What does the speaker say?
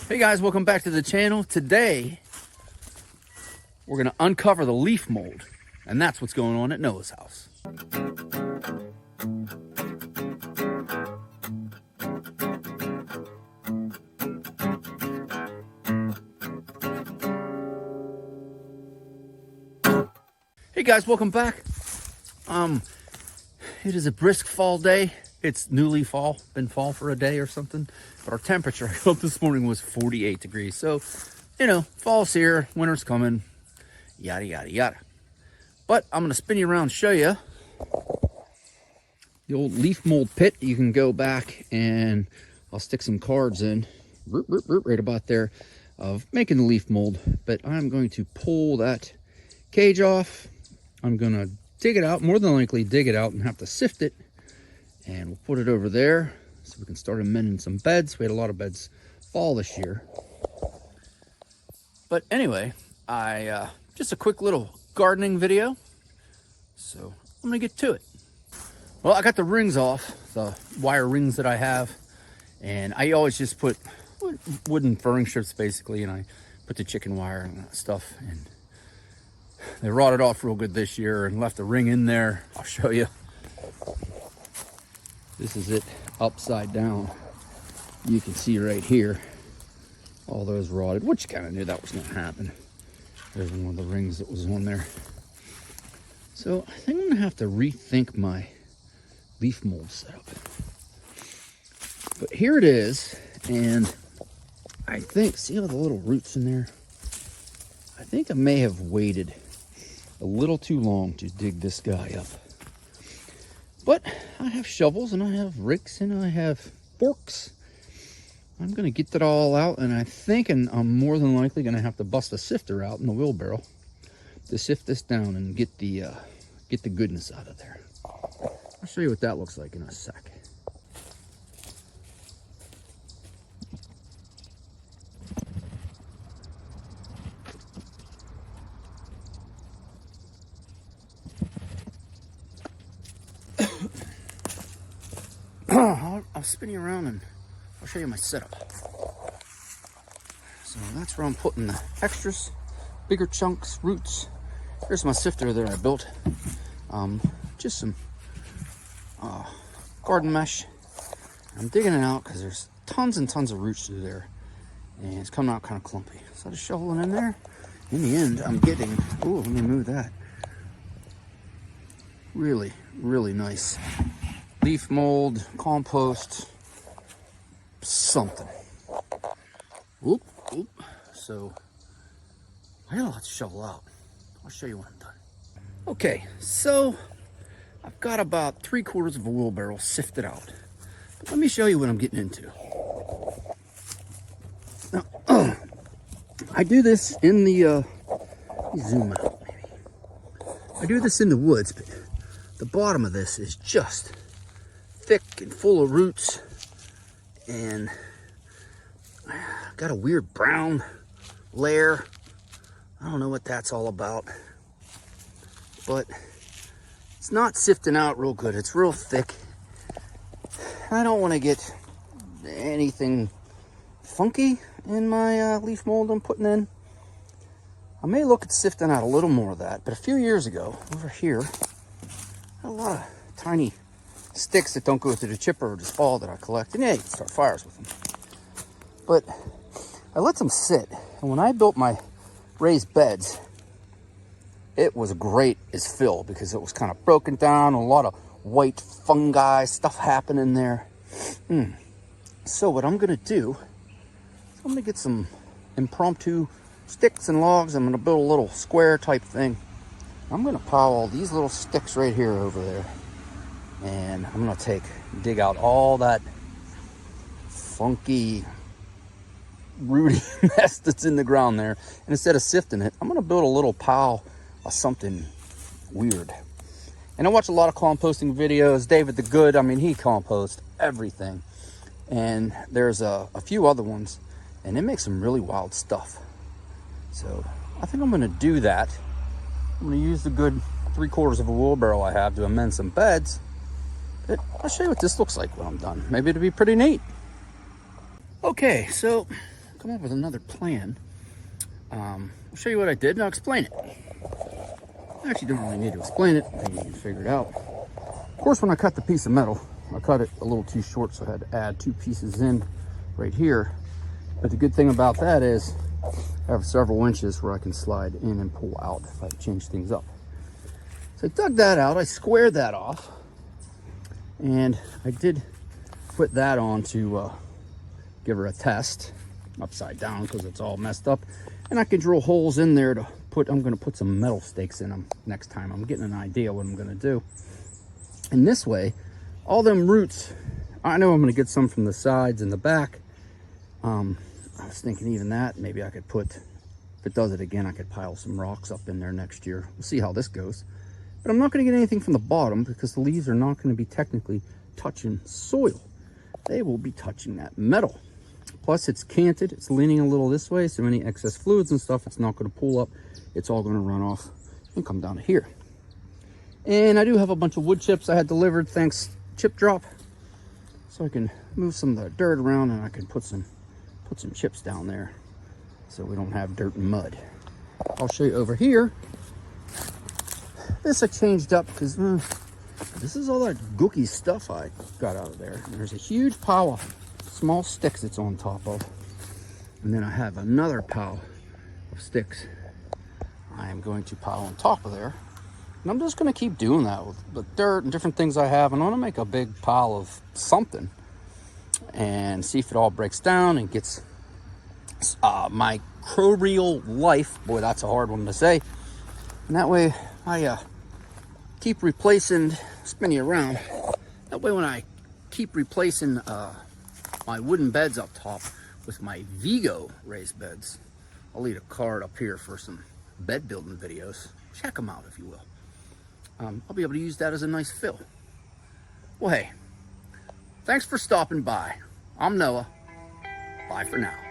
Hey guys, welcome back to the channel. Today, we're gonna uncover the leaf mold, and that's what's going on at Noah's house. Hey guys, welcome back. It is a brisk fall day. It's newly fall, been fall for a day or something. But our temperature, I hope this morning was 48 degrees. So, you know, fall's here, winter's coming, yada, yada, yada. But I'm gonna spin you around and show you the old leaf mold pit. You can go back and I'll stick some cards in, right about there, of making the leaf mold. But I'm going to pull that cage off. I'm gonna dig it out, more than likely dig it out and have to sift it. And we'll put it over there so we can start amending some beds. We had a lot of beds fall this year. But anyway, just a quick little gardening video. So I'm gonna get to it. Well, I got the rings off, the wire rings that I have. And I always just put wooden furring strips basically, and I put the chicken wire and that stuff. And they rotted off real good this year and left a ring in there. I'll show you. This is it upside down. You can see right here, all those rotted, which you kind of knew that was going to happen. There's one of the rings that was on there. So I think I'm going to have to rethink my leaf mold setup. But here it is, and I think, see all the little roots in there? I think I may have waited a little too long to dig this guy up. But I have shovels and I have rakes and I have forks. I'm going to get that all out, and I think I'm more than likely going to have to bust a sifter out in the wheelbarrow to sift this down and get the goodness out of there. I'll show you what that looks like in a sec. I'll spin you around and I'll show you my setup. So that's where I'm putting the extras, bigger chunks, roots. There's my sifter that I built. Just some garden mesh. I'm digging it out because there's tons and tons of roots through there, and it's coming out kind of clumpy. So I just shovel it in there. In the end, I'm getting, ooh, let me move that. Really, really nice leaf mold, compost, something. Oop, oop. So I got a lot to shovel out. I'll show you when I'm done. Okay, so I've got about 3/4 of a wheelbarrow sifted out. But let me show you what I'm getting into. Now, I do this in the, let me zoom out maybe. I do this in the woods, but the bottom of this is just thick and full of roots, and got a weird brown layer. I don't know what that's all about, but it's not sifting out real good. It's real thick. I don't want to get anything funky in my leaf mold I'm putting in. I may look at sifting out a little more of that, but a few years ago over here, I had a lot of tiny sticks that don't go through the chipper or just fall that I collect. And yeah, you can start fires with them. But I let them sit. And when I built my raised beds, it was great as fill because it was kind of broken down, a lot of white fungi, stuff happening there. So what I'm gonna do, I'm gonna get some impromptu sticks and logs. I'm gonna build a little square type thing. I'm gonna pile all these little sticks right here over there. And I'm gonna dig out all that funky, rooty mess that's in the ground there. And instead of sifting it, I'm gonna build a little pile of something weird. And I watch a lot of composting videos. David the Good, I mean, he composts everything. And there's a few other ones, and it makes some really wild stuff. So I think I'm gonna do that. I'm gonna use the good 3/4 of a wheelbarrow I have to amend some beds. But I'll show you what this looks like when I'm done. Maybe it'll be pretty neat. Okay, so come up with another plan. I'll show you what I did and I'll explain it. I actually don't really need to explain it. I think you can figure it out. Of course, when I cut the piece of metal, I cut it a little too short, so I had to add 2 pieces in right here. But the good thing about that is I have several inches where I can slide in and pull out if I change things up. So I dug that out, I squared that off, and I did put that on to give her a test, upside down because it's all messed up. And I can drill holes in there to put, I'm gonna put some metal stakes in them next time. I'm getting an idea what I'm gonna do. And this way, all them roots, I know I'm gonna get some from the sides and the back. I was thinking even that, maybe I could put, if it does it again, I could pile some rocks up in there next year. We'll see how this goes. But I'm not gonna get anything from the bottom because the leaves are not gonna be technically touching soil. They will be touching that metal. Plus it's canted, it's leaning a little this way, so any excess fluids and stuff, it's not gonna pull up. It's all gonna run off and come down to here. And I do have a bunch of wood chips I had delivered, thanks Chip Drop. So I can move some of the dirt around and I can put some chips down there so we don't have dirt and mud. I'll show you over here. This I changed up because this is all that gooky stuff I got out of there. And there's a huge pile of small sticks it's on top of. And then I have another pile of sticks I am going to pile on top of there. And I'm just going to keep doing that with the dirt and different things I have. And I want to make a big pile of something and see if it all breaks down and gets microbial life. Boy, that's a hard one to say. And that way I keep replacing, spin you around. That way when I keep replacing my wooden beds up top with my Vigo raised beds, I'll leave a card up here for some bed building videos. Check them out if you will. I'll be able to use that as a nice fill. Well, hey, thanks for stopping by. I'm Noah. Bye for now.